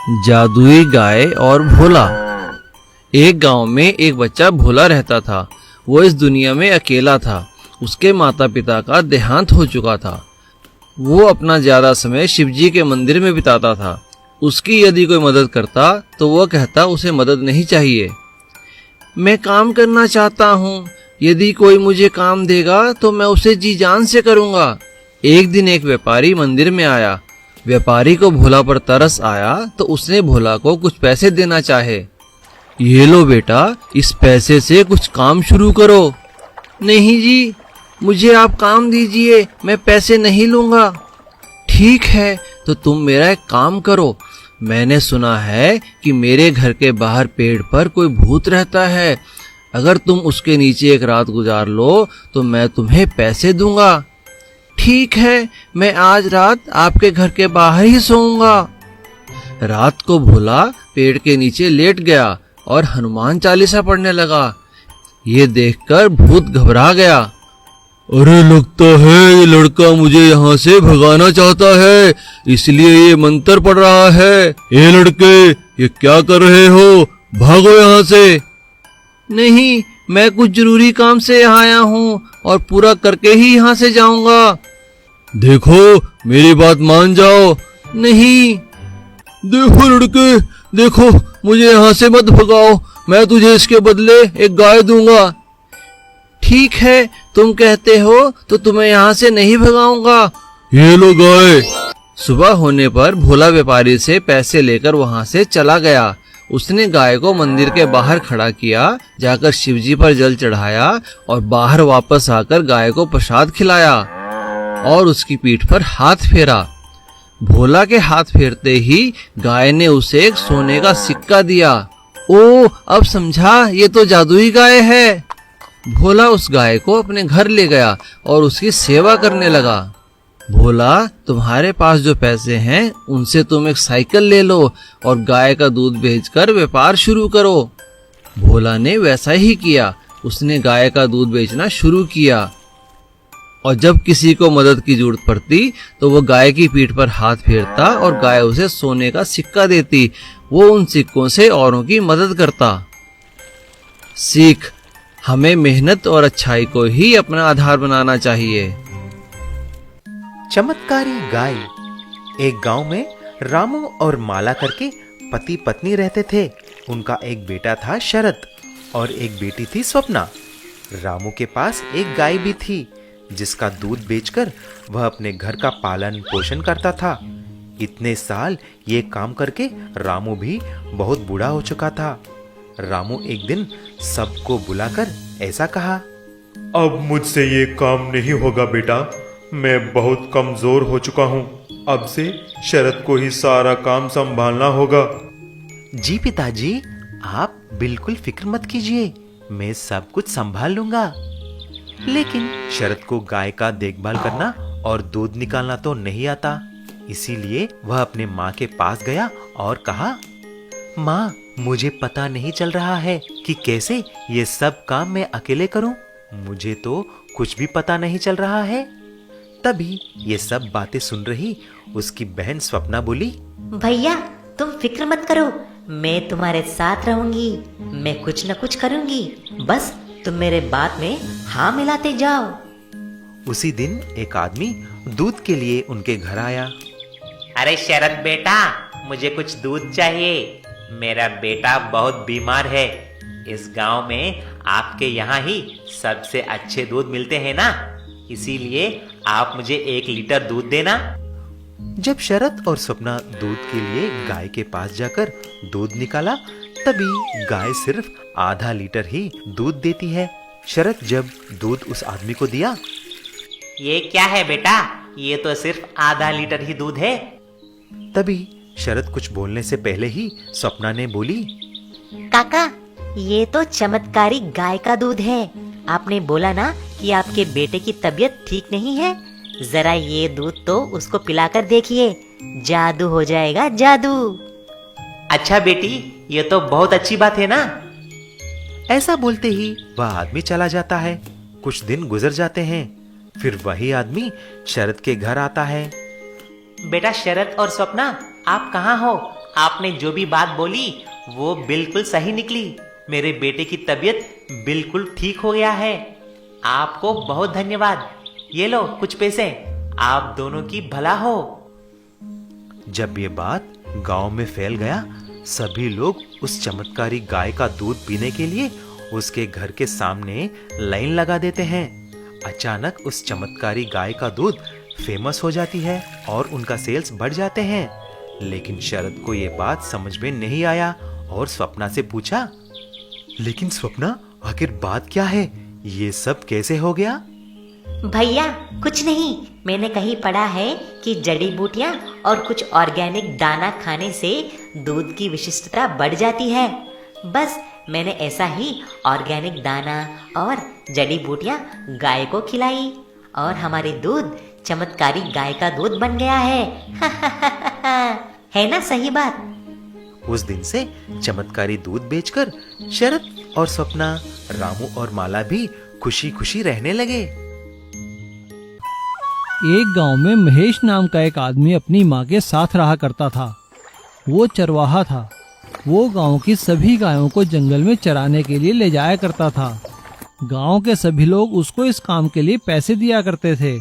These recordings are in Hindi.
जादुई गाय और भोला। एक गांव में एक बच्चा भोला रहता था। वो इस दुनिया में अकेला था। उसके माता पिता का देहांत हो चुका था। वो अपना ज्यादा समय शिवजी के मंदिर में बिताता था। उसकी यदि कोई मदद करता तो वो कहता उसे मदद नहीं चाहिए। मैं काम करना चाहता हूँ, यदि कोई मुझे काम देगा तो मैं उसे जी जान से करूँगा। एक दिन एक व्यापारी मंदिर में आया। व्यापारी को भोला पर तरस आया तो उसने भोला को कुछ पैसे देना चाहे। ये लो बेटा, इस पैसे से कुछ काम शुरू करो। नहीं जी, मुझे आप काम दीजिए, मैं पैसे नहीं लूंगा। ठीक है, तो तुम मेरा एक काम करो। मैंने सुना है कि मेरे घर के बाहर पेड़ पर कोई भूत रहता है। अगर तुम उसके नीचे एक रात गुजार लो तो मैं तुम्हें पैसे दूंगा। ठीक है, मैं आज रात आपके घर के बाहर ही सोऊंगा। रात को भोला पेड़ के नीचे लेट गया और हनुमान चालीसा पढ़ने लगा। ये देखकर भूत घबरा गया। अरे लगता है ये लड़का मुझे यहाँ से भगाना चाहता है, इसलिए ये मंत्र पढ़ रहा है। ये लड़के, ये क्या कर रहे हो? भागो यहाँ से। नहीं, मैं कुछ जरूरी काम से यहाँ आया हूँ और पूरा करके ही यहाँ से जाऊंगा। देखो, मेरी बात मान जाओ। नहीं। देखो लड़के, देखो, मुझे यहाँ से मत भगाओ, मैं तुझे इसके बदले एक गाय दूंगा। ठीक है, तुम कहते हो तो तुम्हें यहाँ से नहीं भगाऊंगा। ये लो गाय। सुबह होने पर भोला व्यापारी से पैसे लेकर वहाँ से चला गया। उसने गाय को मंदिर के बाहर खड़ा किया, जाकर शिवजी पर जल चढ़ाया और बाहर वापस आकर गाय को प्रसाद खिलाया और उसकी पीठ पर हाथ फेरा। भोला के हाथ फेरते ही गाय ने उसे एक सोने का सिक्का दिया। ओ, अब समझा, ये तो जादुई गाय है। भोला उस गाय को अपने घर ले गया और उसकी सेवा करने लगा। भोला, तुम्हारे पास जो पैसे हैं उनसे तुम एक साइकिल ले लो और गाय का दूध बेचकर व्यापार शुरू करो। भोला ने वैसा ही किया। उसने गाय का दूध बेचना शुरू किया और जब किसी को मदद की जरूरत पड़ती तो वो गाय की पीठ पर हाथ फेरता और गाय उसे सोने का सिक्का देती। वो उन सिक्कों से औरों की मदद करता। सीख, हमें मेहनत और अच्छाई को ही अपना आधार बनाना चाहिए। चमत्कारी गाय। एक गांव में रामू और माला करके पति पत्नी रहते थे। उनका एक बेटा था शरद और एक बेटी थी स्वप्ना। रामू के पास एक गाय भी थी जिसका दूध बेचकर वह अपने घर का पालन पोषण करता था। इतने साल ये काम करके रामू भी बहुत बूढ़ा हो चुका था। रामू एक दिन सबको बुलाकर ऐसा कहा, अब मुझसे ये काम नहीं होगा बेटा, मैं बहुत कमजोर हो चुका हूँ। अब से शरद को ही सारा काम संभालना होगा। जी पिताजी, आप बिल्कुल फिक्र मत कीजिए, मैं सब कुछ संभाल लूंगा। लेकिन शरद को गाय का देखभाल करना और दूध निकालना तो नहीं आता। इसीलिए वह अपने माँ के पास गया और कहा, माँ, मुझे पता नहीं चल रहा है कि कैसे ये सब काम मैं अकेले करूं। मुझे तो कुछ भी पता नहीं चल रहा है। तभी ये सब बातें सुन रही उसकी बहन स्वप्ना बोली, भैया, तुम फिक्र मत करो, मैं तुम्हारे साथ रहूंगी। मैं कुछ न कुछ करूंगी, बस तुम मेरे बात में हाँ मिलाते जाओ। उसी दिन एक आदमी दूध के लिए उनके घर आया। अरे शरद बेटा, मुझे कुछ दूध चाहिए। मेरा बेटा बहुत बीमार है। इस गांव में आपके यहाँ ही सबसे अच्छे दूध मिलते हैं ना, इसीलिए आप मुझे 1 लीटर दूध देना। जब शरद और स्वप्ना दूध के लिए गाय के पास जाकर दूध निकाला, तभी गाय सिर्फ आधा लीटर ही दूध देती है। शरद जब दूध उस आदमी को दिया, ये क्या है बेटा, ये तो सिर्फ आधा लीटर ही दूध है। तभी शरद कुछ बोलने से पहले ही स्वप्ना ने बोली, काका, ये तो चमत्कारी गाय का दूध है। आपने बोला ना कि आपके बेटे की तबीयत ठीक नहीं है, जरा ये दूध तो उसको पिलाकर देखिए, जादू हो जाएगा, जादू। अच्छा बेटी, ये तो बहुत अच्छी बात है ना। ऐसा बोलते ही वह आदमी चला जाता है। कुछ दिन गुजर जाते हैं, फिर वही आदमी शरद के घर आता है। बेटा शरद और स्वप्ना, आप कहाँ हो? आपने जो भी बात बोली वो बिल्कुल सही निकली। मेरे बेटे की तबीयत बिल्कुल ठीक हो गया है। आपको बहुत धन्यवाद। ये लो कुछ पैसे, आप दोनों की भला हो। जब ये बात गांव में फैल गया, सभी लोग उस चमत्कारी गाय का दूध पीने के लिए उसके घर के सामने लाइन लगा देते हैं। अचानक उस चमत्कारी गाय का दूध फेमस हो जाती है और उनका सेल्स बढ़ जाते हैं। लेकिन शरद को ये बात समझ में नहीं आया और स्वप्ना से पूछा, लेकिन स्वप्ना, आखिर बात क्या है? ये सब कैसे हो गया? भैया कुछ नहीं, मैंने कहीं पढ़ा है कि जड़ी बूटियां और कुछ ऑर्गेनिक दाना खाने से दूध की विशिष्टता बढ़ जाती है। बस मैंने ऐसा ही ऑर्गेनिक दाना और जड़ी बूटियां गाय को खिलाई और हमारी दूध चमत्कारी गाय का दूध बन गया है। है ना सही बात? उस दिन से चमत्कारी दूध बेचकर शरद और स्वप्ना, रामू और माला भी खुशी खुशी रहने लगे। एक गांव में महेश नाम का एक आदमी अपनी माँ के साथ रहा करता था। वो चरवाहा था। वो गांव की सभी गायों को जंगल में चराने के लिए ले जाया करता था। गांव के सभी लोग उसको इस काम के लिए पैसे दिया करते थे।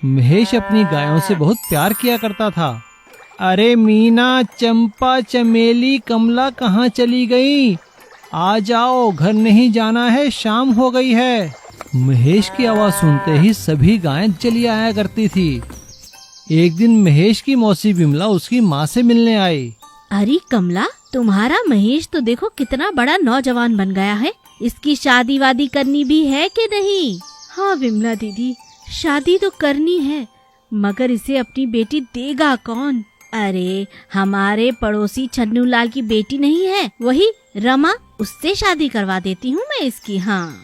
महेश अपनी गायों से बहुत प्यार किया करता था। अरे मीना, चंपा, चमेली, कमला कहाँ चली गई? आ जाओ, घर नहीं जाना है, शाम हो गई है। महेश की आवाज सुनते ही सभी गायें चली आया करती थी। एक दिन महेश की मौसी विमला उसकी माँ से मिलने आई। अरे कमला, तुम्हारा महेश तो देखो कितना बड़ा नौजवान बन गया है। इसकी शादी वादी करनी भी है कि नहीं? हाँ विमला दीदी, शादी तो करनी है, मगर इसे अपनी बेटी देगा कौन? अरे हमारे पड़ोसी छन्नू लाल की बेटी नहीं है, वही रमा, उससे शादी करवा देती हूँ मैं इसकी। हाँ।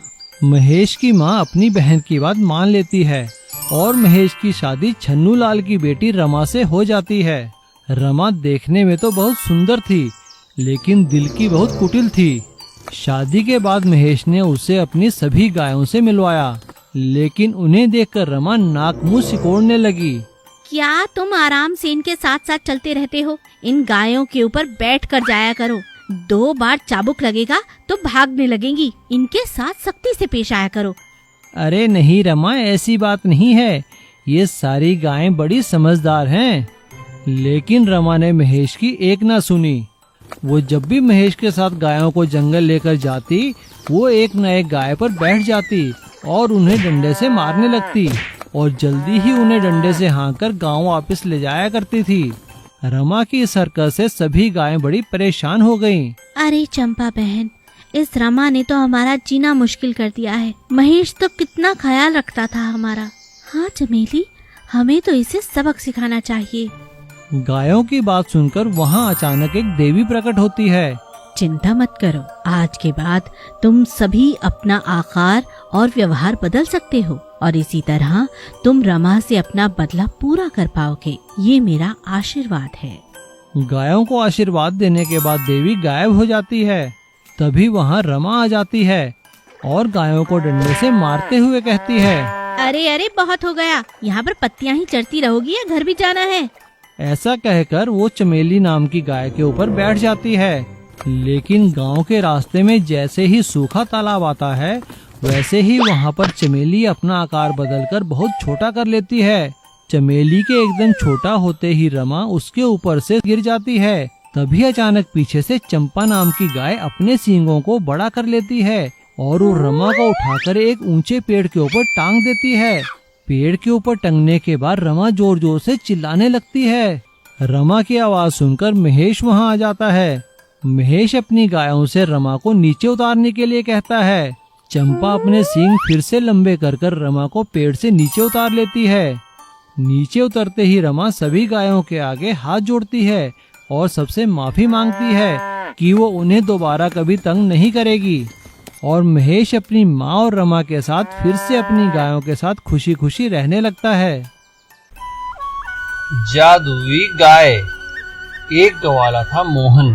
महेश की माँ अपनी बहन की बात मान लेती है और महेश की शादी छन्नू लाल की बेटी रमा से हो जाती है। रमा देखने में तो बहुत सुंदर थी, लेकिन दिल की बहुत कुटिल थी। शादी के बाद महेश ने उसे अपनी सभी गायों से मिलवाया, लेकिन उन्हें देखकर रमा नाक मुंह सिकोड़ने लगी। क्या तुम आराम से इनके साथ साथ चलते रहते हो? इन गायों के ऊपर बैठ कर जाया करो। 2 बार चाबुक लगेगा तो भागने लगेंगी। इनके साथ सख्ती से पेश आया करो। अरे नहीं रमा, ऐसी बात नहीं है। ये सारी गायें बड़ी समझदार हैं। लेकिन रमा ने महेश की एक ना सुनी। वो जब भी महेश के साथ गायों को जंगल लेकर जाती, वो एक न एक गाय पर बैठ जाती और उन्हें डंडे से मारने लगती और जल्दी ही उन्हें डंडे से हाँककर गांव वापस ले जाया करती थी। रमा की इस हरकत से सभी गायें बड़ी परेशान हो गईं। अरे चंपा बहन, इस रमा ने तो हमारा जीना मुश्किल कर दिया है। महेश तो कितना ख्याल रखता था हमारा। हाँ चमेली, हमें तो इसे सबक सिखाना चाहिए। गायों की बात सुनकर वहाँ अचानक एक देवी प्रकट होती है। चिंता मत करो, आज के बाद तुम सभी अपना आकार और व्यवहार बदल सकते हो और इसी तरह तुम रमा से अपना बदला पूरा कर पाओगे। ये मेरा आशीर्वाद है। गायों को आशीर्वाद देने के बाद देवी गायब हो जाती है। तभी वहाँ रमा आ जाती है और गायों को डंडे से मारते हुए कहती है, अरे अरे बहुत हो गया, यहाँ पर पत्तियाँ ही चढ़ती रहोगी या घर भी जाना है? ऐसा कहकर वो चमेली नाम की गाय के ऊपर बैठ जाती है। लेकिन गांव के रास्ते में जैसे ही सूखा तालाब आता है, वैसे ही वहाँ पर चमेली अपना आकार बदलकर बहुत छोटा कर लेती है। चमेली के एकदम छोटा होते ही रमा उसके ऊपर से गिर जाती है। तभी अचानक पीछे से चंपा नाम की गाय अपने सींगों को बड़ा कर लेती है और वो रमा को उठाकर एक ऊंचे पेड़ के ऊपर टांग देती है। पेड़ के ऊपर टंगने के बाद रमा जोर जोर से चिल्लाने लगती है। रमा की आवाज सुनकर महेश वहाँ आ जाता है। महेश अपनी गायों से रमा को नीचे उतारने के लिए कहता है। चंपा अपने सींग फिर से लंबे कर कर रमा को पेड़ से नीचे उतार लेती है। नीचे उतरते ही रमा सभी गायों के आगे हाथ जोड़ती है और सबसे माफी मांगती है कि वो उन्हें दोबारा कभी तंग नहीं करेगी। और महेश अपनी माँ और रमा के साथ फिर से अपनी गायों के साथ खुशी खुशी रहने लगता है। जादुई गाय। एक गवाला था मोहन।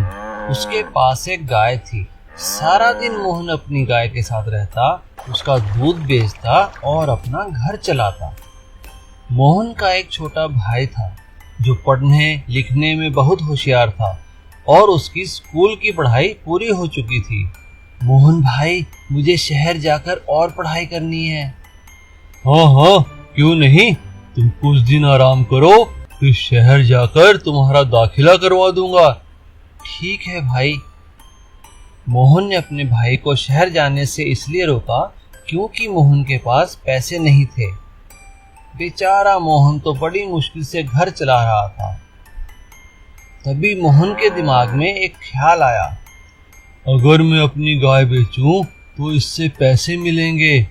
उसके पास एक गाय थी। सारा दिन मोहन अपनी गाय के साथ रहता, उसका दूध बेचता और अपना घर चलाता। मोहन का एक छोटा भाई था जो पढ़ने लिखने में बहुत होशियार था और उसकी स्कूल की पढ़ाई पूरी हो चुकी थी। मोहन भाई, मुझे शहर जाकर और पढ़ाई करनी है। हाँ हाँ, क्यों नहीं, तुम कुछ दिन आराम करो, फिर शहर जाकर तुम्हारा दाखिला करवा दूंगा। ठीक है भाई। मोहन ने अपने भाई को शहर जाने से इसलिए रोका क्योंकि मोहन के पास पैसे नहीं थे। बेचारा मोहन तो बड़ी मुश्किल से घर चला रहा था। तभी मोहन के दिमाग में एक ख्याल आया, अगर मैं अपनी गाय बेचूं तो इससे पैसे मिलेंगे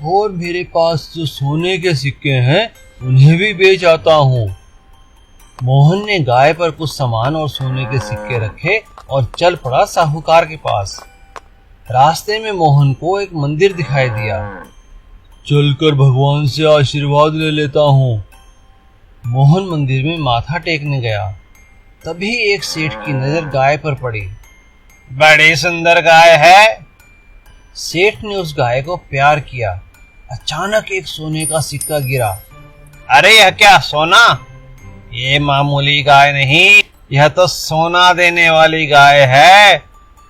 और मेरे पास जो सोने के सिक्के हैं उन्हें भी बेच आता हूँ। मोहन ने गाय पर कुछ सामान और सोने के सिक्के रखे और चल पड़ा साहूकार के पास। रास्ते में मोहन को एक मंदिर दिखाई दिया। चलकर भगवान से आशीर्वाद ले लेता हूँ। मोहन मंदिर में माथा टेकने गया। तभी एक सेठ की नजर गाय पर पड़ी। बड़ी सुंदर गाय है। सेठ ने उस गाय को प्यार किया। अचानक एक सोने का सिक्का गिरा। अरे यह क्या सोना? ये मामूली गाय नहीं, यह तो सोना देने वाली गाय है।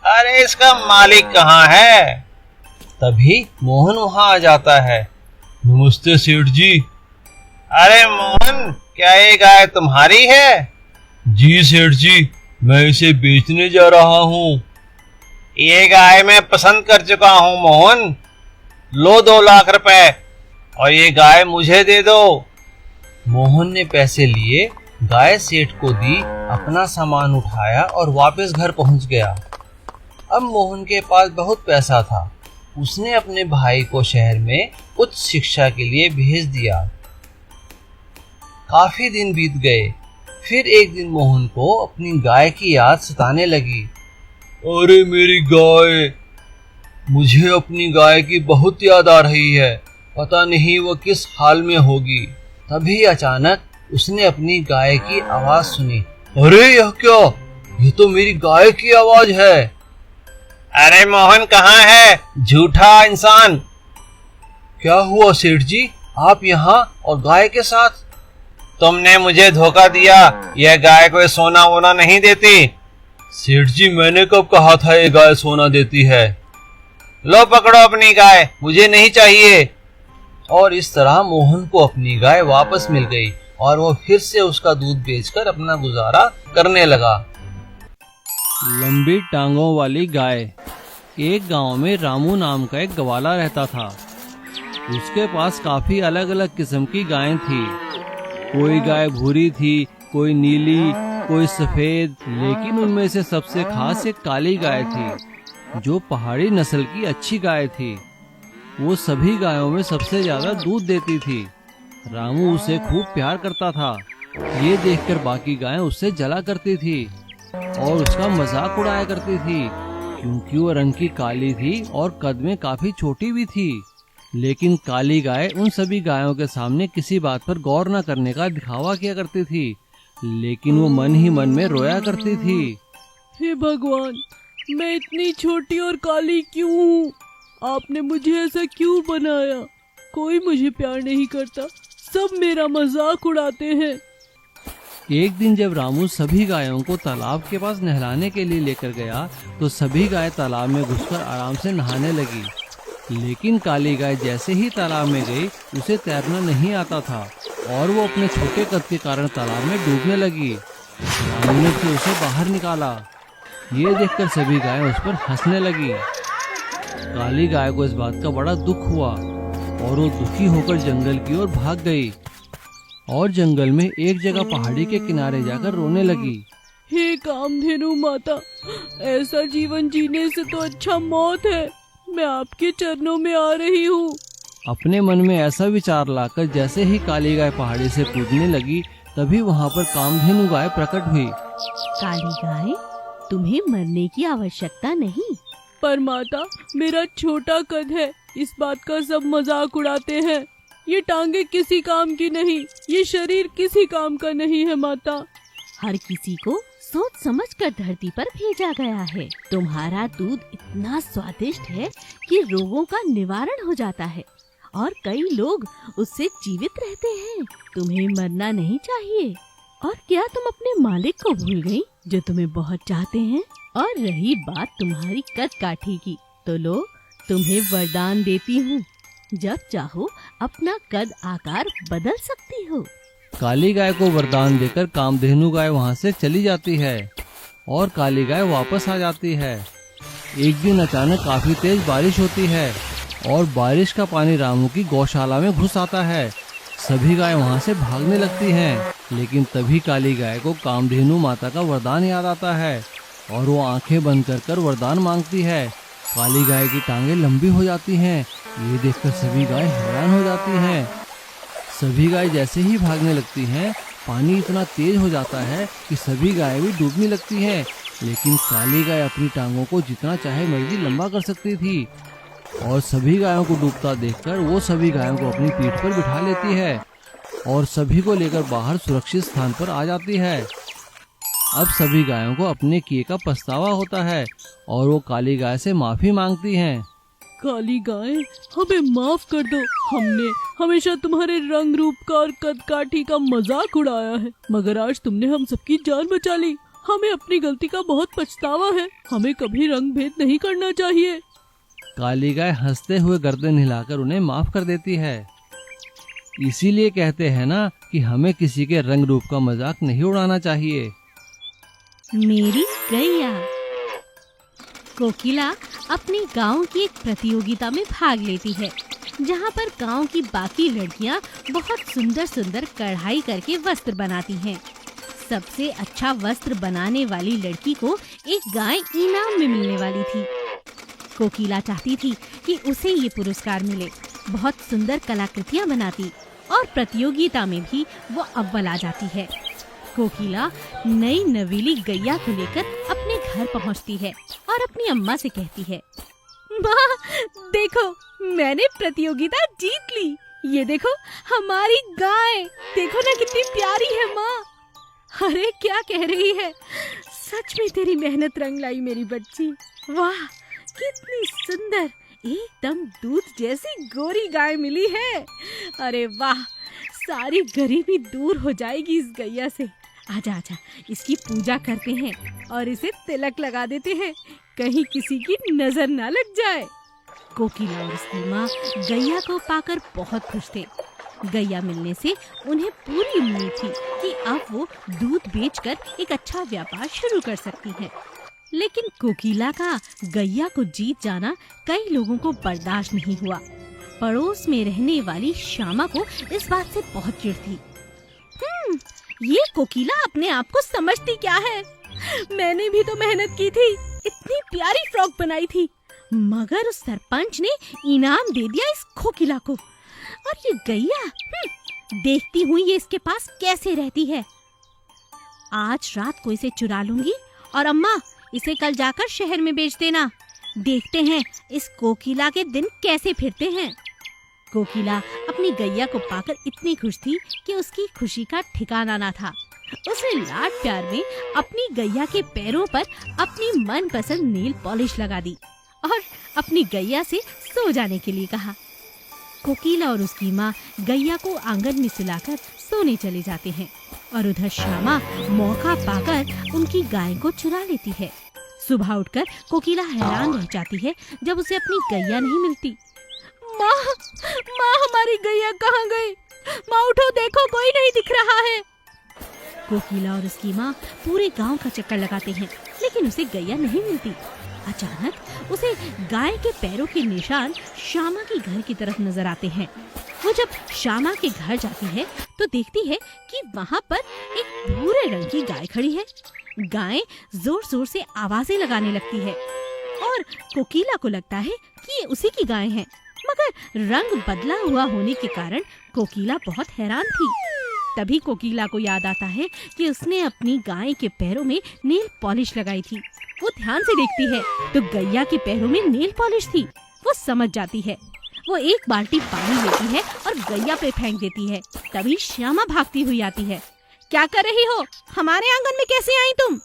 अरे इसका मालिक कहाँ है? तभी मोहन वहां आ जाता है। नमस्ते सेठ जी। अरे मोहन, क्या ये गाय तुम्हारी है? जी सेठ जी, मैं इसे बेचने जा रहा हूँ। ये गाय मैं पसंद कर चुका हूँ मोहन। लो 2 लाख रुपए और ये गाय मुझे दे दो। मोहन ने पैसे लिए, गाय सेठ को दी, अपना सामान उठाया और वापस घर पहुंच गया। अब मोहन के पास बहुत पैसा था। उसने अपने भाई को शहर में उच्च शिक्षा के लिए भेज दिया। काफी दिन बीत गए। फिर एक दिन मोहन को अपनी गाय की याद सताने लगी। अरे मेरी गाय, मुझे अपनी गाय की बहुत याद आ रही है। पता नहीं वो किस हाल में होगी। तभी अचानक उसने अपनी गाय की आवाज सुनी। अरे यह क्या? ये तो मेरी गाय की आवाज है। अरे मोहन कहाँ है, झूठा इंसान? क्या हुआ सेठ जी, आप यहाँ और गाय के साथ? तुमने मुझे धोखा दिया। यह गाय कोई सोना वोना नहीं देती। सेठ जी, मैंने कब कहा था ये गाय सोना देती है? लो पकड़ो अपनी गाय, मुझे नहीं चाहिए। और इस तरह मोहन को अपनी गाय वापस मिल गई और वो फिर से उसका दूध बेचकर अपना गुजारा करने लगा। लंबी टांगों वाली गाय। एक गांव में रामू नाम का एक ग्वाला रहता था। उसके पास काफी अलग अलग किस्म की गायें थी। कोई गाय भूरी थी, कोई नीली, कोई सफेद, लेकिन उनमें से सबसे खास एक काली गाय थी जो पहाड़ी नस्ल की अच्छी गाय थी। वो सभी गायों में सबसे ज्यादा दूध देती थी। रामू उसे खूब प्यार करता था। ये देखकर बाकी गायें उससे जला करती थी और उसका मजाक उड़ाया करती थी क्योंकि वो रंग की काली थी और कद में काफी छोटी भी थी। लेकिन काली गाय उन सभी गायों के सामने किसी बात पर गौर न करने का दिखावा किया करती थी, लेकिन वो मन ही मन में रोया करती थी। हे भगवान, मैं इतनी छोटी और काली क्यों हूँ? आपने मुझे ऐसा क्यों बनाया? कोई मुझे प्यार नहीं करता, सब मेरा मजाक उड़ाते हैं। एक दिन जब रामू सभी गायों को तालाब के पास नहलाने के लिए लेकर गया तो सभी गाय तालाब में घुसकर आराम से नहाने लगी। लेकिन काली गाय जैसे ही तालाब में गई उसे तैरना नहीं आता था और वो अपने छोटे कद के कारण तालाब में डूबने लगी। रामू ने फिर उसे बाहर निकाला। ये देखकर सभी गायें उस पर हंसने लगी। काली गाय को इस बात का बड़ा दुख हुआ और वो दुखी होकर जंगल की ओर भाग गई और जंगल में एक जगह पहाड़ी के किनारे जाकर रोने लगी। हे कामधेनु माता, ऐसा जीवन जीने से तो अच्छा मौत है। मैं आपके चरणों में आ रही हूँ। अपने मन में ऐसा विचार लाकर जैसे ही काली गाय पहाड़ी से कूदने लगी तभी वहाँ पर कामधेनु गाय प्रकट हुई। काली गाय, तुम्हें मरने की आवश्यकता नहीं। पर माता, मेरा छोटा कद है, इस बात का सब मजाक उड़ाते हैं। ये टांगे किसी काम की नहीं, ये शरीर किसी काम का नहीं है माता। हर किसी को सोच समझ कर धरती पर भेजा गया है। तुम्हारा दूध इतना स्वादिष्ट है कि रोगों का निवारण हो जाता है और कई लोग उससे जीवित रहते हैं। तुम्हें मरना नहीं चाहिए। और क्या तुम अपने मालिक को भूल गई? जो तुम्हें बहुत चाहते हैं। और रही बात तुम्हारी कद काठी की, तो लो तुम्हें वरदान देती हूँ, जब चाहो अपना कद आकार बदल सकती हो। काली गाय को वरदान देकर कामधेनु गाय वहाँ से चली जाती है और काली गाय वापस आ जाती है। एक दिन अचानक काफी तेज बारिश होती है और बारिश का पानी रामू की गौशाला में घुस आता है। सभी गाय वहाँ से भागने लगती हैं, लेकिन तभी काली गाय को कामधेनु माता का वरदान याद आता है और वो आंखें बंद कर वरदान मांगती है। काली गाय की टांगें लंबी हो जाती हैं। ये देखकर सभी गाय हैरान हो जाती हैं। सभी गाय जैसे ही भागने लगती हैं, पानी इतना तेज हो जाता है कि सभी गायें भी डूबने लगती हैं। लेकिन काली गाय अपनी टांगों को जितना चाहे मर्जी लंबा कर सकती थी और सभी गायों को डूबता देखकर वो सभी गायों को अपनी पीठ पर बिठा लेती है और सभी को लेकर बाहर सुरक्षित स्थान पर आ जाती है। अब सभी गायों को अपने किए का पछतावा होता है और वो काली गाय से माफी मांगती हैं। काली गाय, हमें माफ कर दो। हमने हमेशा तुम्हारे रंग रूप का और कद काठी का मजाक उड़ाया है, मगर आज तुमने हम सबकी जान बचा ली। हमें अपनी गलती का बहुत पछतावा है। हमें कभी रंग भेद नहीं करना चाहिए। काली गाय हंसते हुए गर्दन हिलाकर उन्हें माफ कर देती है। इसीलिए कहते हैं ना कि हमें किसी के रंग रूप का मजाक नहीं उड़ाना चाहिए। मेरी गैया। कोकिला अपने गांव की एक प्रतियोगिता में भाग लेती है, जहां पर गांव की बाकी लड़कियां बहुत सुंदर सुंदर कढ़ाई करके वस्त्र बनाती हैं। सबसे अच्छा वस्त्र बनाने वाली लड़की को एक गाय इनाम में मिलने वाली थी। कोकिला चाहती थी कि उसे ये पुरस्कार मिले। बहुत सुंदर कलाकृतियां बनाती और प्रतियोगिता में भी वो अव्वल आ जाती है। कोकिला नई नवीली गैया को लेकर अपने घर पहुंचती है और अपनी अम्मा से कहती है, माँ देखो, मैंने प्रतियोगिता जीत ली। ये देखो हमारी गाय, देखो ना कितनी प्यारी है माँ। अरे क्या कह रही है, सच में तेरी मेहनत रंग लाई मेरी बच्ची। वाह कितनी सुंदर, एकदम दूध जैसी गोरी गाय मिली है। अरे वाह, सारी गरीबी दूर हो जाएगी इस गैया से। आजा आजा, इसकी पूजा करते हैं और इसे तिलक लगा देते हैं, कहीं किसी की नजर ना लग जाए। कोकिला और उसकी माँ गैया को पाकर बहुत खुश थे। गैया मिलने से उन्हें पूरी उम्मीद थी कि अब वो दूध बेचकर एक अच्छा व्यापार शुरू कर सकती हैं। लेकिन कोकिला का गैया को जीत जाना कई लोगों को बर्दाश्त नहीं हुआ। पड़ोस में रहने वाली श्यामा को इस बात से बहुत चिढ़ थी। ये कोकिला अपने आप को समझती क्या है? मैंने भी तो मेहनत की थी, इतनी प्यारी फ्रॉक बनाई थी, मगर उस सरपंच ने इनाम दे दिया इस कोकिला को। और ये गैया, देखती हुई ये इसके पास कैसे रहती है। आज रात को इसे चुरा लूंगी और अम्मा इसे कल जाकर शहर में बेच देना। देखते हैं इस कोकिला के दिन कैसे फिरते हैं। कोकिला अपनी गैया को पाकर इतनी खुश थी कि उसकी खुशी का ठिकाना ना था। उसने लाड प्यार में अपनी गैया के पैरों पर अपनी मनपसंद नेल पॉलिश लगा दी और अपनी गैया से सो जाने के लिए कहा। कोकिला और उसकी माँ गैया को आंगन में सुलाकर सोने चले जाते हैं और उधर श्यामा मौका पाकर उनकी गाय को चुरा लेती है। सुबह उठकर कोकिला हैरान रह जाती है जब उसे अपनी गैया नहीं मिलती। माँ, हमारी गैया कहाँ गई? माँ उठो, देखो कोई नहीं दिख रहा है। कोकिला और उसकी माँ पूरे गांव का चक्कर लगाते हैं, लेकिन उसे गैया नहीं मिलती। अचानक उसे गाय के पैरों के निशान श्यामा के घर की तरफ नजर आते हैं। वो जब श्यामा के घर जाती है तो देखती है कि वहाँ पर एक भूरे रंग की गाय खड़ी है। गाय जोर जोर से आवाजें लगाने लगती है और कोकिला को लगता है कि ये उसी की गाय है, मगर रंग बदला हुआ होने के कारण कोकिला बहुत हैरान थी। तभी कोकिला को याद आता है कि उसने अपनी गाय के पैरों में नेल पॉलिश लगाई थी। वो ध्यान से देखती है तो गैया के पैरों में नेल पॉलिश थी। वो समझ जाती है। वो एक बाल्टी पानी लेती है और गैया पे फेंक देती है। तभी श्यामा भागती हुई आती है। क्या कर रही हो? हमारे आंगन में कैसे आई तुम?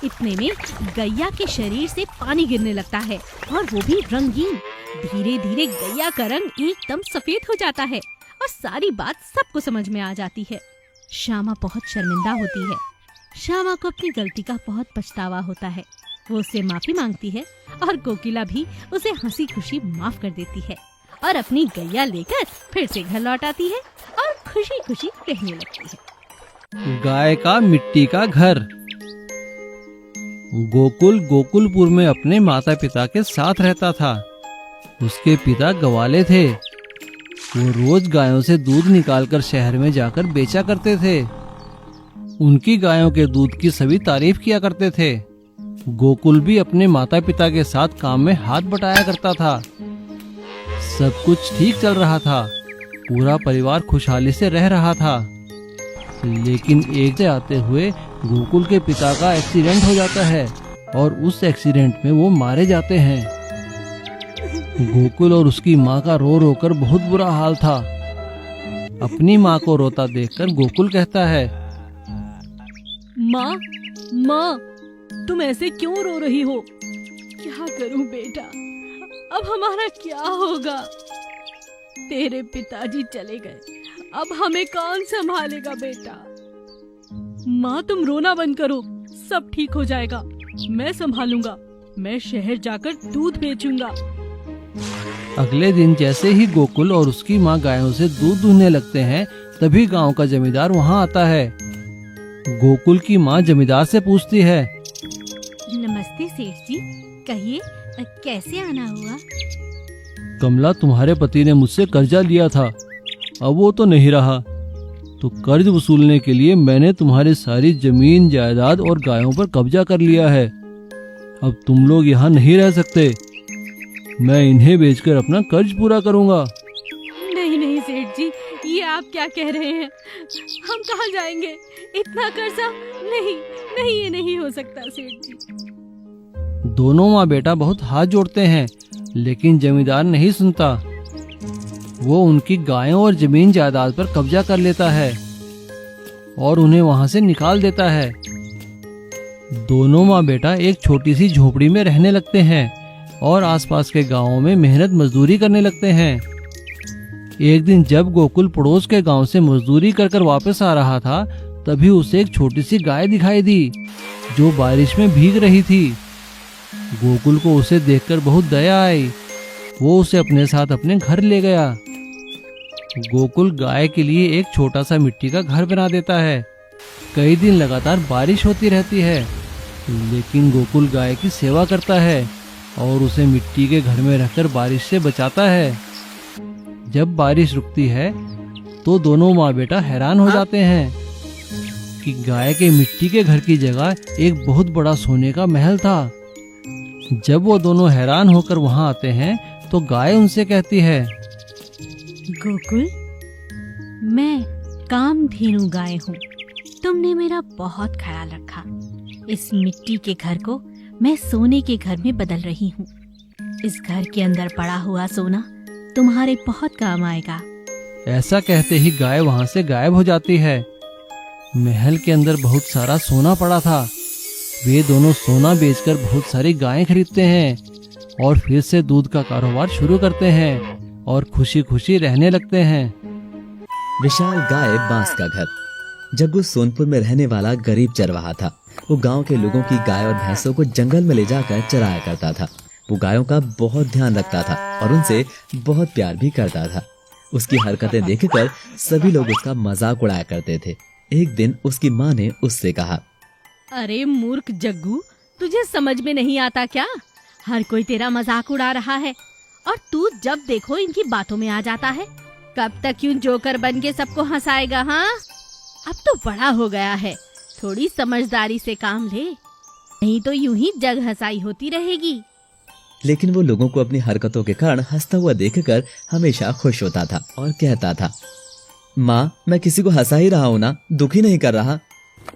इतने में गैया के शरीर से पानी गिरने लगता है और वो भी रंगीन। धीरे धीरे गैया का रंग एकदम सफेद हो जाता है और सारी बात सबको समझ में आ जाती है। श्यामा बहुत शर्मिंदा होती है। श्यामा को अपनी गलती का बहुत पछतावा होता है। वो उससे माफी मांगती है और कोकिला भी उसे हंसी खुशी माफ कर देती है और अपनी गैया लेकर फिर से घर लौट आती है और खुशी खुशी रहने लगती है। गाय का मिट्टी का घर। गोकुल गोकुलपुर में अपने माता पिता के साथ रहता था। उसके पिता गवाले थे। वो रोज गायों से दूध निकालकर शहर में जाकर बेचा करते थे। उनकी गायों के दूध की सभी तारीफ किया करते थे। गोकुल भी अपने माता पिता के साथ काम में हाथ बटाया करता था। सब कुछ ठीक चल रहा था। पूरा परिवार खुशहाली से रह रहा था। लेकिन एक से आते हुए गोकुल के पिता का एक्सीडेंट हो जाता है और उस एक्सीडेंट में वो मारे जाते हैं। गोकुल और उसकी माँ का रो रो कर बहुत बुरा हाल था। अपनी माँ को रोता देखकर गोकुल कहता है, माँ, माँ, तुम ऐसे क्यों रो रही हो? क्या करूं बेटा, अब हमारा क्या होगा? तेरे पिताजी चले गए, अब हमें कौन संभालेगा बेटा? माँ, तुम रोना बंद करो, सब ठीक हो जाएगा। मैं संभालूंगा। मैं शहर जाकर दूध बेचूंगा। अगले दिन जैसे ही गोकुल और उसकी माँ गायों से दूध दूहने लगते हैं, तभी गांव का जमींदार वहाँ आता है। गोकुल की माँ जमींदार से पूछती है, नमस्ते सेठ जी, कहिए कैसे आना हुआ? कमला, तुम्हारे पति ने मुझसे कर्जा लिया था, अब वो तो नहीं रहा, तो कर्ज वसूलने के लिए मैंने तुम्हारी सारी जमीन जायदाद और गायों पर कब्जा कर लिया है। अब तुम लोग यहाँ नहीं रह सकते। मैं इन्हें बेचकर अपना कर्ज पूरा करूँगा। नहीं नहीं सेठ जी, ये आप क्या कह रहे हैं? हम कहाँ जाएंगे? इतना कर्जा? नहीं नहीं, ये नहीं हो सकता सेठ जी। दोनों माँ बेटा बहुत हाथ जोड़ते हैं, लेकिन जमींदार नहीं सुनता। वो उनकी गायों और जमीन जायदाद पर कब्जा कर लेता है और उन्हें वहां से निकाल देता है। दोनों माँ बेटा एक छोटी सी झोपड़ी में रहने लगते हैं और आसपास के गांवों में मेहनत मजदूरी करने लगते हैं। एक दिन जब गोकुल पड़ोस के गांव से मजदूरी कर वापस आ रहा था, तभी उसे एक छोटी सी गाय दिखाई दी जो बारिश में भीग रही थी। गोकुल को उसे देखकर बहुत दया आई। वो उसे अपने साथ अपने घर ले गया। गोकुल गाय के लिए एक छोटा सा मिट्टी का घर बना देता है। कई दिन लगातार बारिश होती रहती है, लेकिन गोकुल गाय की सेवा करता है और उसे मिट्टी के घर में रखकर बारिश से बचाता है। जब बारिश रुकती है तो दोनों माँ बेटा हैरान हो जाते हैं कि गाय के मिट्टी के घर की जगह एक बहुत बड़ा सोने का महल था। जब वो दोनों हैरान होकर वहाँ आते हैं तो गाय उनसे कहती है, गोकुल, मैं कामधेनु गाय हूँ। तुमने मेरा बहुत ख्याल रखा। इस मिट्टी के घर को मैं सोने के घर में बदल रही हूँ। इस घर के अंदर पड़ा हुआ सोना तुम्हारे बहुत काम आएगा। ऐसा कहते ही गाय वहाँ से गायब हो जाती है। महल के अंदर बहुत सारा सोना पड़ा था। वे दोनों सोना बेचकर बहुत सारी गायें खरीदते हैं और फिर से दूध का कारोबार शुरू करते हैं और खुशी खुशी रहने लगते हैं। विशाल गाय बांस का घर। जग्गू सोनपुर में रहने वाला गरीब चरवाहा था। वो गांव के लोगों की गाय और भैंसों को जंगल में ले जाकर चराया करता था। वो गायों का बहुत ध्यान रखता था और उनसे बहुत प्यार भी करता था। उसकी हरकतें देखकर सभी लोग उसका मजाक उड़ाया करते थे। एक दिन उसकी माँ ने उससे कहा, अरे मूर्ख जग्गू, तुझे समझ में नहीं आता क्या? हर कोई तेरा मजाक उड़ा रहा है और तू जब देखो इनकी बातों में आ जाता है। कब तक यूं जोकर बन के सबको हंसाएगा? हाँ, अब तो बड़ा हो गया है, थोड़ी समझदारी से काम ले, नहीं तो यूं ही जग हंसाई होती रहेगी। लेकिन वो लोगों को अपनी हरकतों के कारण हंसता हुआ देखकर हमेशा खुश होता था और कहता था, माँ, मैं किसी को हंसा ही रहा हूँ ना, दुखी नहीं कर रहा।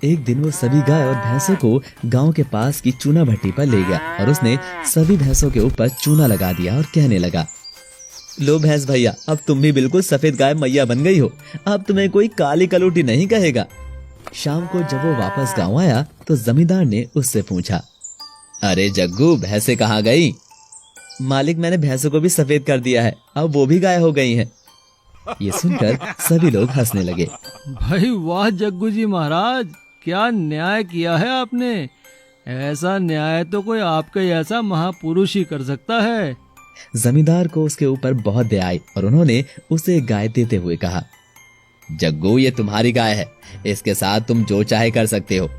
एक दिन वो सभी गाय और भैंसों को गांव के पास की चूना भट्टी पर ले गया और उसने सभी भैंसों के ऊपर चूना लगा दिया और कहने लगा, लो भैंस भैया, अब तुम भी बिल्कुल सफेद गाय मैया बन गई हो। अब तुम्हें कोई काली कलूटी नहीं कहेगा। शाम को जब वो वापस गांव आया तो जमींदार ने उससे पूछा, अरे जग्गू, भैंसे कहाँ गई? मालिक, मैंने भैंसों को भी सफेद कर दिया है, अब वो भी गाय हो गई हैं। ये सुनकर सभी लोग हंसने लगे। भाई वाह जग्गू जी महाराज, क्या न्याय किया है आपने। ऐसा न्याय तो कोई आपके जैसा महापुरुष ही कर सकता है। जमींदार को उसके ऊपर बहुत दया आई और उन्होंने उसे एक गाय देते हुए कहा, जग्गू ये तुम्हारी गाय है, इसके साथ तुम जो चाहे कर सकते हो,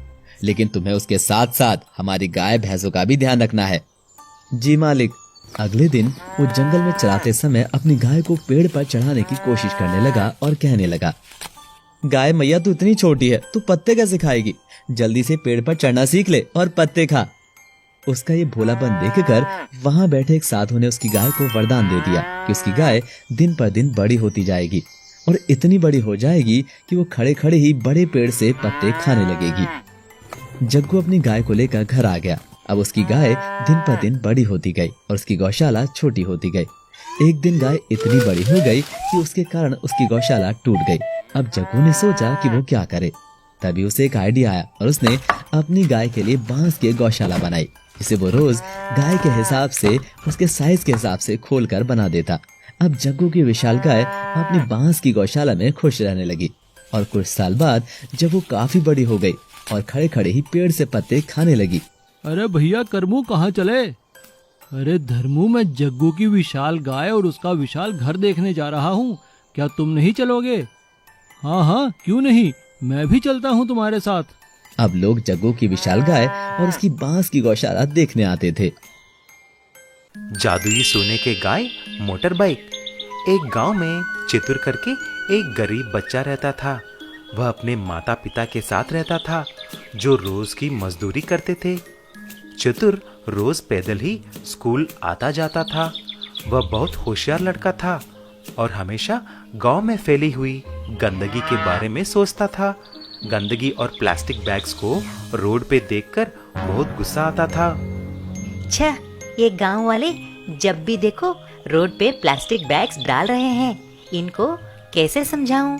लेकिन तुम्हें उसके साथ साथ हमारी गाय भैंसों का भी ध्यान रखना है। जी मालिक। अगले दिन वो जंगल में चराते समय अपनी गाय को पेड़ पर चढ़ाने की कोशिश करने लगा और कहने लगा, गाय मैया तू इतनी छोटी है, तू पत्ते कैसे खाएगी? जल्दी से पेड़ पर चढ़ना सीख ले और पत्ते खा। उसका ये भोलापन देखकर वहां बैठे एक साधु ने उसकी गाय को वरदान दे दिया कि उसकी गाय दिन पर दिन बड़ी होती जाएगी और इतनी बड़ी हो जाएगी कि वो खड़े खड़े ही बड़े पेड़ से पत्ते खाने लगेगी। जग्गू अपनी गाय को लेकर घर आ गया। अब उसकी गाय दिन पर दिन बड़ी होती गई और उसकी गौशाला छोटी होती गई। एक दिन गाय इतनी बड़ी हो गई कि उसके कारण उसकी गौशाला टूट गई। अब जग्गू ने सोचा कि वो क्या करे। तभी उसे एक आइडिया आया और उसने अपनी गाय के लिए बांस की गौशाला बनाई, जिसे वो रोज गाय के हिसाब से, उसके साइज के हिसाब से खोलकर बना देता। अब जग्गू की विशाल गाय अपनी बांस की गौशाला में खुश रहने लगी और कुछ साल बाद जब वो काफी बड़ी हो गई और खड़े खड़े ही पेड़ से पत्ते खाने लगी। अरे भैया करमू कहाँ चले? अरे धर्मू, मैं जग्गू की विशाल गाय और उसका विशाल घर देखने जा रहा हूँ, क्या तुम नहीं चलोगे? हाँ हाँ क्यों नहीं, मैं भी चलता हूँ तुम्हारे साथ। अब लोग जग्गू की विशाल गाय और उसकी बांस की गौशाला देखने आते थे। जादुई सोने के गाय मोटर बाइक। एक गांव में चितुर करके एक गरीब बच्चा रहता था। वह अपने माता पिता के साथ रहता था, जो रोज की मजदूरी करते थे। चतुर रोज पैदल ही स्कूल आता जाता था। वह बहुत होशियार लड़का था और हमेशा गांव में फैली हुई गंदगी के बारे में सोचता था। गंदगी और प्लास्टिक बैग्स को रोड पे देखकर बहुत गुस्सा आता था। छह, ये गांव वाले जब भी देखो रोड पे प्लास्टिक बैग्स डाल रहे हैं, इनको कैसे समझाऊं?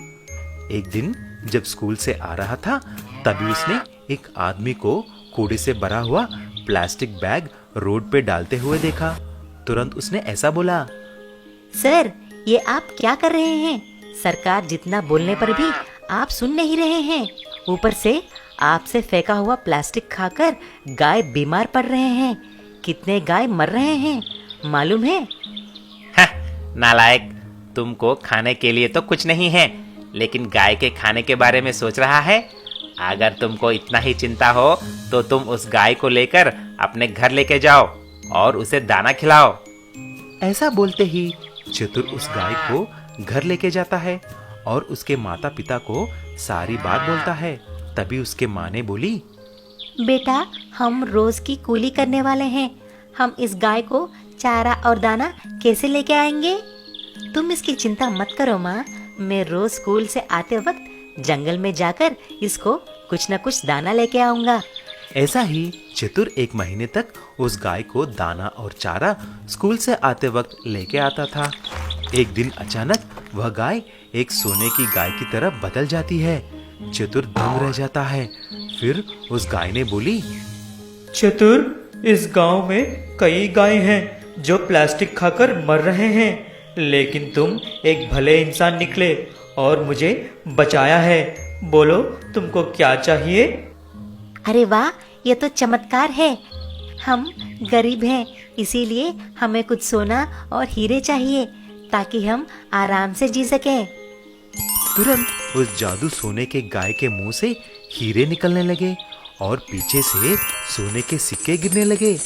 एक दिन जब स्कूल से आ रहा था, तभी उसने एक आदमी को कूड़े से भरा हुआ प्लास्टिक बैग रोड पे डालते हुए देखा। तुरंत उसने ऐसा बोला, सर, ये आप क्या कर रहे हैं? सरकार जितना बोलने पर भी आप सुन नहीं रहे हैं। ऊपर से आपसे फेंका हुआ प्लास्टिक खाकर गाय बीमार पड़ रहे हैं। कितने गाय मर रहे हैं मालूम है? नालायक, तुमको खाने के लिए तो कुछ नहीं है, लेकिन गाय के खाने के बारे में सोच रहा है। अगर तुमको इतना ही चिंता हो तो तुम उस गाय को लेकर अपने घर लेके जाओ और उसे दाना खिलाओ। ऐसा बोलते ही चतुर उस गाय को घर लेके जाता है और उसके माता पिता को सारी बात बोलता है। तभी उसके माँ ने बोली, बेटा, हम रोज की कूली करने वाले हैं, हम इस गाय को चारा और दाना कैसे लेके आएंगे? तुम इसकी चिंता मत करो माँ, मैं रोज स्कूल से आते वक्त जंगल में जाकर इसको कुछ न कुछ दाना लेके आऊंगा। ऐसा ही चतुर 1 महीने तक उस गाय को दाना और चारा स्कूल से आते वक्त लेके आता था। एक दिन अचानक वह गाय एक सोने की गाय की तरह बदल जाती है। चतुर दंग रह जाता है। फिर उस गाय ने बोली, चतुर, इस गांव में कई गाय हैं जो प्लास्टिक खाकर मर रहे हैं, लेकिन तुम एक भले इंसान निकले और मुझे बचाया है। बोलो, तुमको क्या चाहिए? अरे वाह, ये तो चमत्कार है। हम गरीब हैं, इसीलिए हमें कुछ सोना और हीरे चाहिए ताकि हम आराम से जी सकें। तुरंत उस जादू सोने के गाय के मुंह से हीरे निकलने लगे और पीछे से सोने के सिक्के गिरने लगे।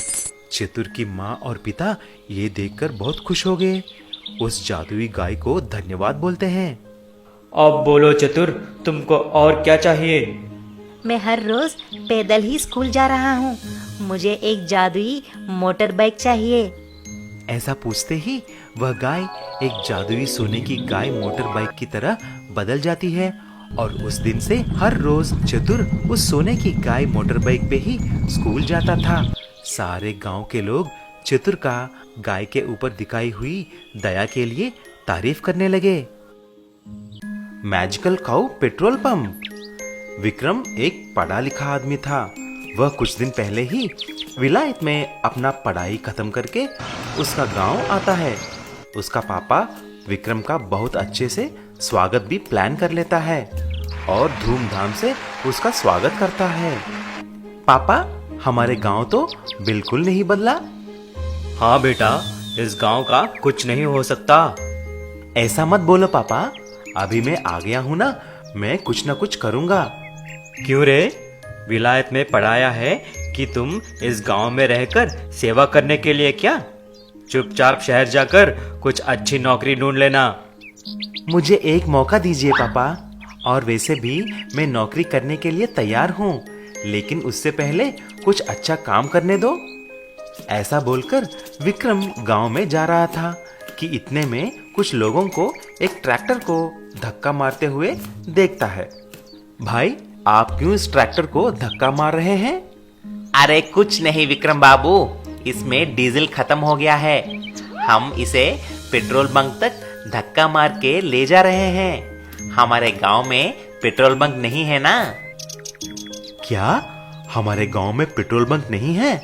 चतुर की माँ और पिता ये देखकर बहुत खुश हो गए। उस जादुई गाय को धन्यवाद बोलते हैं। अब बोलो चतुर, तुमको और क्या चाहिए? मैं हर रोज पैदल ही स्कूल जा रहा हूँ, मुझे एक जादुई मोटर बाइक चाहिए। ऐसा पूछते ही वह गाय एक जादुई सोने की गाय मोटर बाइक की तरह बदल जाती है और उस दिन से हर रोज चतुर उस सोने की गाय मोटर बाइक पे ही स्कूल जाता था। सारे गांव के लोग चतुर का गाय के ऊपर दिखाई हुई दया के लिए तारीफ करने लगे। मैजिकल काऊ पेट्रोल पंप। विक्रम एक पढ़ा लिखा आदमी था। वह कुछ दिन पहले ही विलायत में अपना पढ़ाई खत्म करके उसका गांव आता है। उसका पापा विक्रम का बहुत अच्छे से स्वागत भी प्लान कर लेता है। और धूमधाम से उसका स्वागत करता है। पापा, हमारे गांव तो बिल्कुल नहीं बदला। हाँ बेटा, इस गांव का कुछ नहीं हो सकता। ऐसा मत बोलो पापा, अभी मैं आ गया हूं ना, मैं कुछ न कुछ करूंगा। क्यों रे? विलायत में पढ़ाया है कि तुम इस गांव में रहकर सेवा करने के लिए क्या? चुपचाप शहर जाकर कुछ अच्छी नौकरी ढूंढ लेना। मुझे एक मौका दीजिए पापा, और वैसे भी मैं नौकरी करने के लिए तैयार हूँ, लेकिन उससे पहले कुछ अच्छा काम करने दो। ऐसा बोलकर विक्रम गांव में जा रहा था कि इतने में कुछ लोगों को एक ट्रैक्टर को धक्का मारते हुए देखता है। भाई, आप क्यों इस ट्रैक्टर को धक्का मार रहे हैं? अरे कुछ नहीं विक्रम बाबू, इसमें डीजल खत्म हो गया है। हम इसे पेट्रोल बंक तक धक्का मार के ले जा रहे हैं। हमारे गांव में पेट्रोल बंक नहीं है ना। क्या हमारे गांव में पेट्रोल बंक नहीं है?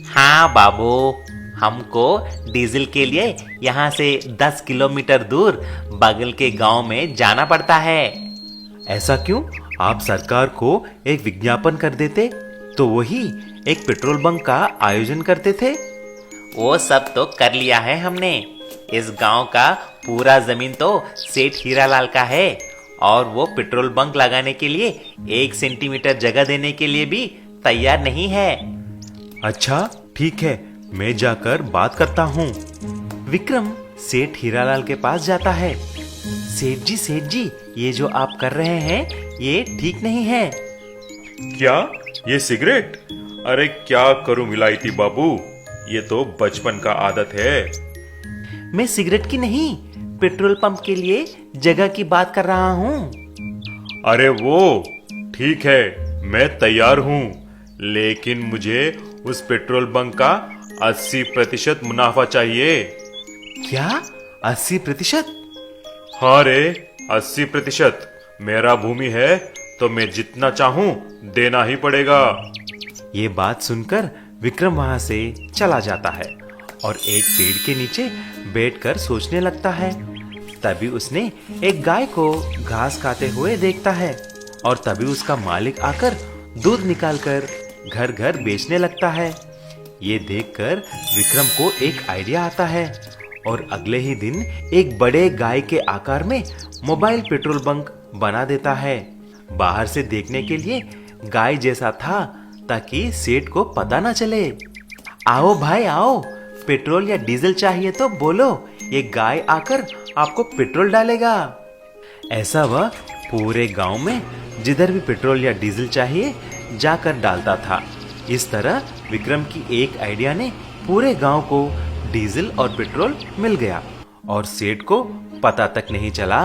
हाँ बाबू, हमको डीजल के लिए यहाँ से 10 किलोमीटर दूर बगल के गांव में जाना पड़ता है। ऐसा क्यों? आप सरकार को एक विज्ञापन कर देते तो वही एक पेट्रोल बंक का आयोजन करते थे। वो सब तो कर लिया है हमने। इस गांव का पूरा जमीन तो सेठ हीरालाल का है, और वो पेट्रोल बंक लगाने के लिए 1 सेंटीमीटर जगह देने के लिए भी तैयार नहीं है। अच्छा ठीक है, मैं जाकर बात करता हूँ। विक्रम सेठ हीरालाल के पास जाता है। सेठ जी, ये जो आप कर रहे हैं ये ठीक नहीं है। क्या ये सिगरेट? अरे क्या करूं विलायती बाबू, ये तो बचपन का आदत है। मैं सिगरेट की नहीं, पेट्रोल पंप के लिए जगह की बात कर रहा हूँ। अरे वो ठीक है, मैं तैयार हूं, लेकिन मुझे उस पेट्रोल बंक का 80% मुनाफा चाहिए। क्या 80%? हाँ रे, 80%। मेरा भूमि है तो मैं जितना चाहूं देना ही पड़ेगा। ये बात सुनकर विक्रम वहां से चला जाता है और एक पेड़ के नीचे बैठकर सोचने लगता है। तभी उसने एक गाय को घास खाते हुए देखता है, और तभी उसका मालिक आकर दूध निकालकर घर घर बेचने लगता है। ये देखकर विक्रम को एक आइडिया आता है, और अगले ही दिन एक बड़े गाय के आकार में मोबाइल पेट्रोल बंक बना देता है। बाहर से देखने के लिए गाय जैसा था, ताकि सेठ को पता ना चले। आओ भाई आओ, पेट्रोल या डीजल चाहिए तो बोलो, ये गाय आकर आपको पेट्रोल डालेगा। ऐसा वह पूरे गांव में जिधर भी पेट्रोल या डीजल चाहिए जाकर डालता था। इस तरह विक्रम की एक आइडिया ने पूरे गांव को डीजल और पेट्रोल मिल गया, और सेठ को पता तक नहीं चला।